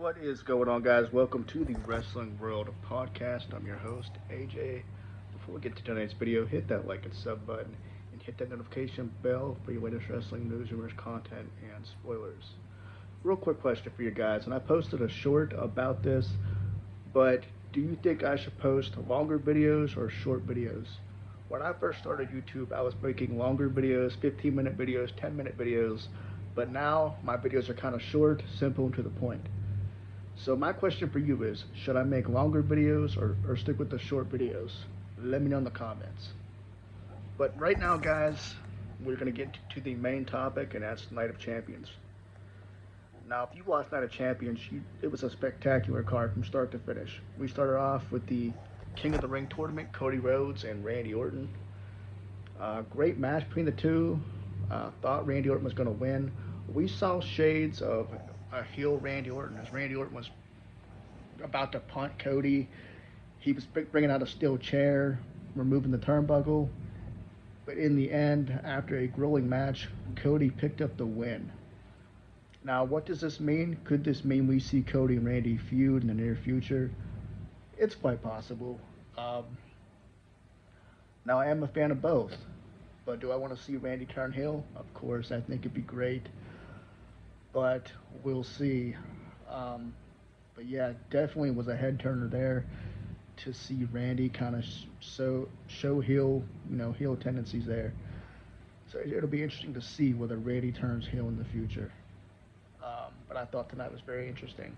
What is going on, guys? Welcome to the Wrestling World Podcast. I'm your host, AJ. Before we get to tonight's video, hit that like and sub button and hit that notification bell for your latest wrestling news, rumors, content, and spoilers. Real quick question for you guys, and I posted a short about this, but do you think I should post longer videos or short videos? When I first started YouTube, I was making longer videos, 15-minute videos, 10-minute videos, but now my videos are kind of short, simple, and to the point. So my question for you is, should I make longer videos or stick with the short videos? Let me know in the comments. But right now, guys, we're going to get to the main topic, and that's Night of Champions. Now, if you watched Night of Champions, it was a spectacular card from start to finish. We started off with the King of the Ring tournament, Cody Rhodes and Randy Orton. Great match between the two. Thought Randy Orton was going to win. We saw shades of a heel Randy Orton as Randy Orton was about to punt Cody. He was bringing out a steel chair, removing the turnbuckle. But in the end, after a grueling match, Cody picked up the win. Now, what does this mean? Could this mean we see Cody and Randy feud in the near future? It's quite possible. Now, I am a fan of both. But do I want to see Randy turn heel? Of course, I think it'd be great. But we'll see. But yeah, definitely was a head turner there to see Randy kind of show heel, heel tendencies there. So it'll be interesting to see whether Randy turns heel in the future. But I thought tonight was very interesting.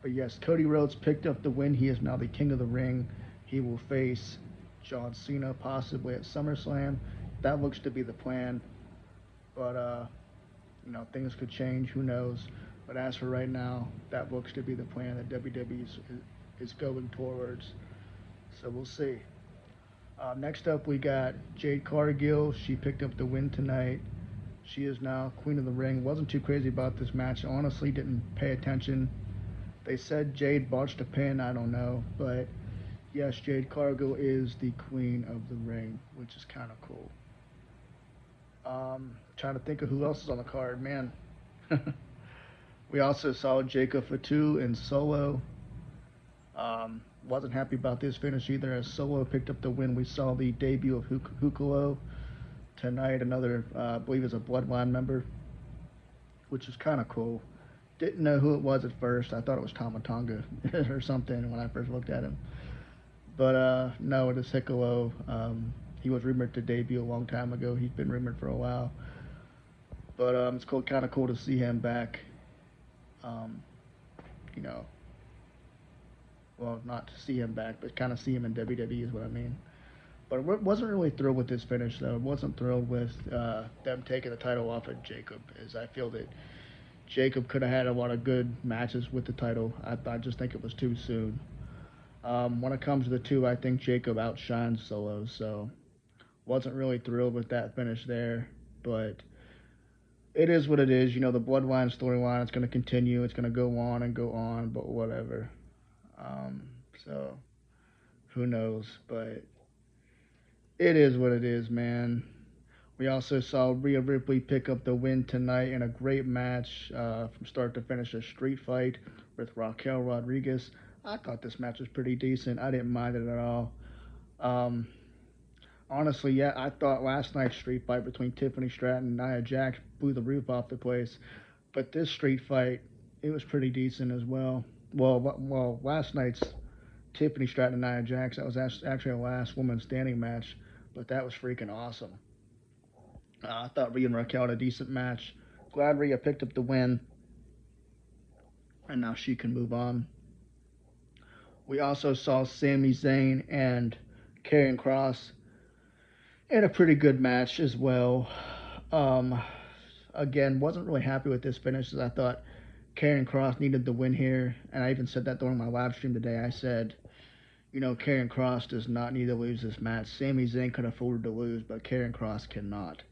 But yes, Cody Rhodes picked up the win. He is now the King of the Ring. He will face John Cena possibly at SummerSlam. That looks to be the plan. But things could change. Who knows? But as for right now, that looks to be the plan that WWE is going towards. So we'll see. Next up, we got Jade Cargill. She picked up the win tonight. She is now Queen of the Ring. Wasn't too crazy about this match. Honestly, didn't pay attention. They said Jade botched a pin. I don't know. But yes, Jade Cargill is the Queen of the Ring, which is kind of cool. Trying to think of who else is on the card, man. We also saw Jacob Fatu and Solo. Wasn't happy about this finish either, as Solo picked up the win. We saw the debut of Hukalo tonight, another, I believe is a Bloodline member, which is kind of cool. Didn't know who it was at first. I thought it was Tama Tonga or something when I first looked at him. But no, it is Hukalo. He was rumored to debut a long time ago. He's been rumored for a while. But it's kind of cool to see him back. Well, not to see him back, but kind of see him in WWE is what I mean. But wasn't really thrilled with this finish, though. Wasn't thrilled with them taking the title off of Jacob, as I feel that Jacob could have had a lot of good matches with the title. I just think it was too soon. When it comes to the two, I think Jacob outshines Solo, so wasn't really thrilled with that finish there. But it is what it is. The Bloodline storyline is going to continue. It's going to go on and go on, but whatever. So who knows? But it is what it is, man. We also saw Rhea Ripley pick up the win tonight in a great match from start to finish, a street fight with Raquel Rodriguez. I thought this match was pretty decent. I didn't mind it at all. Honestly, yeah, I thought last night's street fight between Tiffany Stratton and Nia Jax blew the roof off the place. But this street fight, it was pretty decent as well. Well, last night's Tiffany Stratton and Nia Jax, that was actually a last woman standing match, but that was freaking awesome. I thought Rhea and Raquel had a decent match. Glad Rhea picked up the win, and now she can move on. We also saw Sami Zayn and Karrion Kross in a pretty good match as well. Again, wasn't really happy with this finish, as I thought Karrion Kross needed the win here, and I even said that during my live stream today. I said, Karrion Kross does not need to lose this match. Sami Zayn could afford to lose, but Karrion Kross cannot.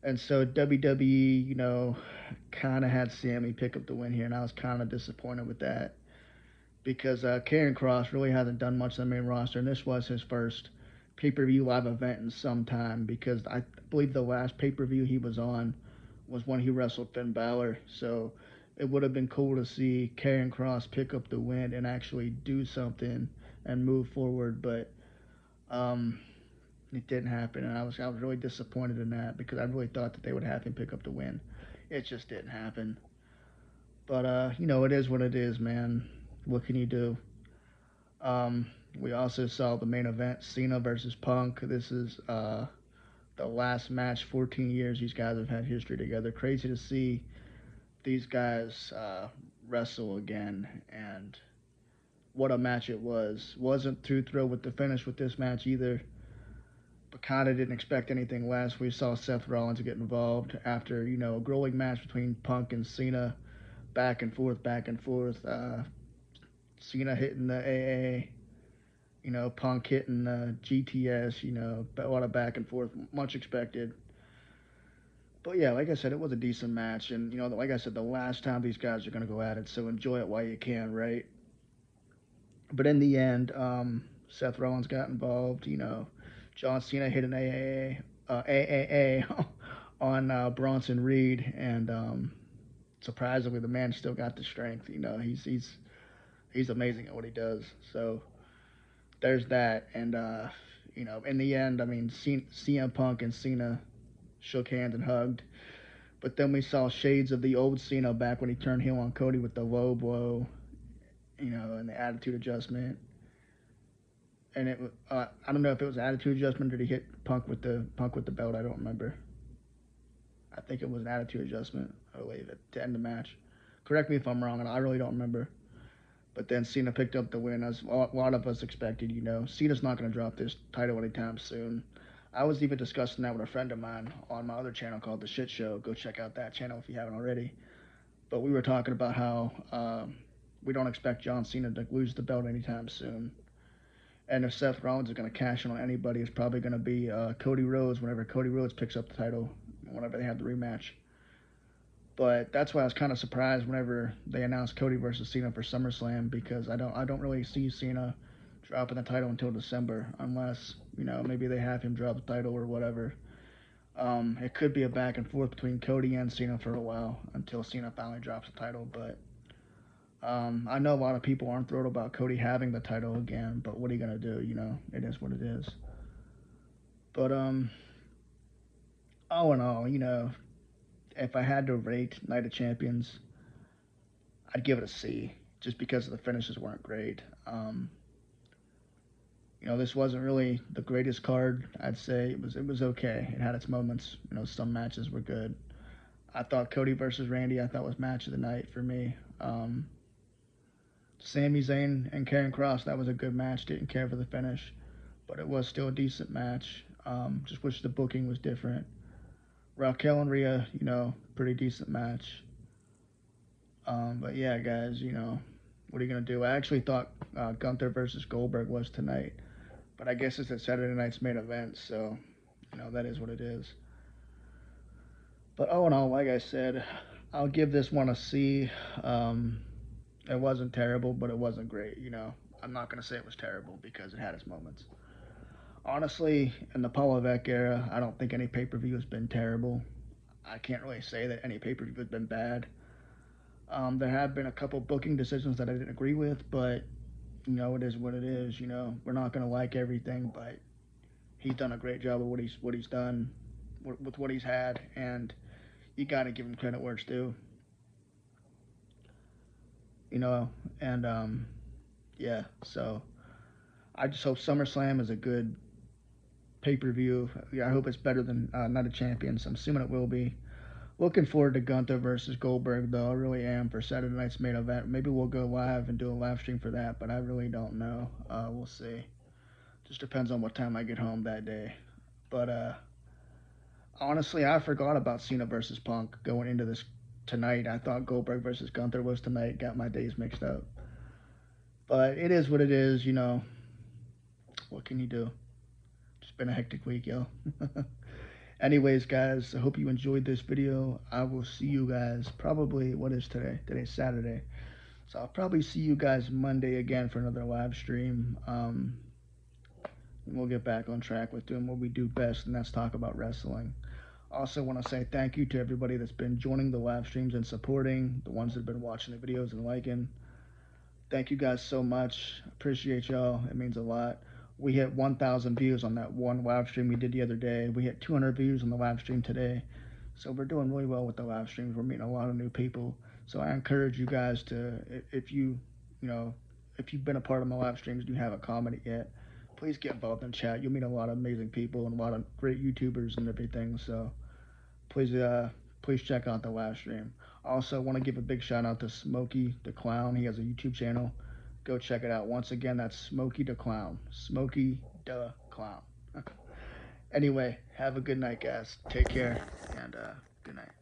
And so WWE, kind of had Sami pick up the win here, and I was kind of disappointed with that, because Karrion Kross really hasn't done much on the main roster, and this was his first pay-per-view live event in some time, because I believe the last pay-per-view he was on was when he wrestled Finn Balor. So it would have been cool to see Karrion Kross pick up the win and actually do something and move forward, but um, it didn't happen, and I was really disappointed in that because I really thought that they would have him pick up the win. It just didn't happen. But it is what it is, man. What can you do? Um, we also saw the main event, Cena versus Punk. This is the last match, 14 years these guys have had history together. Crazy to see these guys wrestle again, and what a match it was. Wasn't too thrilled with the finish with this match either, but kind of didn't expect anything less. We saw Seth Rollins get involved after, a grueling match between Punk and Cena, back and forth, back and forth. Cena hitting the AA, Punk hitting the GTS, a lot of back and forth, much expected. But yeah, like I said, it was a decent match, and like I said, the last time these guys are gonna go at it, so enjoy it while you can, right? But in the end, Seth Rollins got involved. John Cena hit an AAA on Bronson Reed, and surprisingly, the man still got the strength. He's amazing at what he does. So there's that, and in the end, I mean, CM Punk and Cena shook hands and hugged, but then we saw shades of the old Cena back when he turned heel on Cody with the low blow, and the attitude adjustment. And I don't know if it was attitude adjustment or did he hit Punk with the belt. I don't remember. I think it was an attitude adjustment, I believe, to end the match. Correct me if I'm wrong, and I really don't remember. But then Cena picked up the win, as a lot of us expected. Cena's not going to drop this title anytime soon. I was even discussing that with a friend of mine on my other channel called The Shit Show. Go check out that channel if you haven't already. But we were talking about how we don't expect John Cena to lose the belt anytime soon. And if Seth Rollins is going to cash in on anybody, it's probably going to be Cody Rhodes whenever Cody Rhodes picks up the title, whenever they have the rematch. But that's why I was kind of surprised whenever they announced Cody versus Cena for SummerSlam, because I don't really see Cena dropping the title until December, unless maybe they have him drop the title or whatever. It could be a back and forth between Cody and Cena for a while until Cena finally drops the title. But I know a lot of people aren't thrilled about Cody having the title again. But what are you gonna do? It is what it is. But all in all, if I had to rate Night of Champions, I'd give it a C, just because the finishes weren't great. This wasn't really the greatest card. I'd say it was okay. It had its moments. Some matches were good. I thought Cody versus Randy, I thought was match of the night for me. Sami Zayn and Karrion Kross, that was a good match. Didn't care for the finish, but it was still a decent match. Just wish the booking was different. Raquel and Rhea, pretty decent match. But yeah, guys, what are you going to do? I actually thought Gunther versus Goldberg was tonight, but I guess it's a Saturday night's main event, so, that is what it is. But all in all, like I said, I'll give this one a C. It wasn't terrible, but it wasn't great, I'm not going to say it was terrible because it had its moments. Honestly, in the Paul Levesque era, I don't think any pay-per-view has been terrible. I can't really say that any pay-per-view has been bad. There have been a couple booking decisions that I didn't agree with, but, it is what it is. We're not going to like everything, but he's done a great job of what he's done with what he's had, and you got to give him credit where it's due. Yeah, so I just hope SummerSlam is a good pay-per-view. I hope it's better than Night of Champions. I'm assuming it will be. Looking forward to Gunther versus Goldberg, though. I really am, for Saturday night's main event. Maybe we'll go live and do a live stream for that, but I really don't know. We'll see. Just depends on what time I get home that day. But honestly, I forgot about Cena versus Punk going into this tonight. I thought Goldberg versus Gunther was tonight. Got my days mixed up. But it is what it is, What can you do? It's been a hectic week, yo. Anyways, guys, I hope you enjoyed this video. I will see you guys probably, what is today? Today's Saturday. So I'll probably see you guys Monday again for another live stream. And we'll get back on track with doing what we do best, and that's talk about wrestling. Also, want to say thank you to everybody that's been joining the live streams and supporting, the ones that have been watching the videos and liking. Thank you guys so much. Appreciate y'all. It means a lot. We hit 1,000 views on that one live stream we did the other day. We hit 200 views on the live stream today. So we're doing really well with the live streams. We're meeting a lot of new people. So I encourage you guys to, if if you've been a part of my live streams and you haven't commented yet, please get involved in chat. You'll meet a lot of amazing people and a lot of great YouTubers and everything. So please check out the live stream. Also, want to give a big shout out to Smokey the Clown. He has a YouTube channel. Go check it out. Once again, that's Smokey the Clown. Smokey the Clown. Anyway, have a good night, guys. Take care, and good night.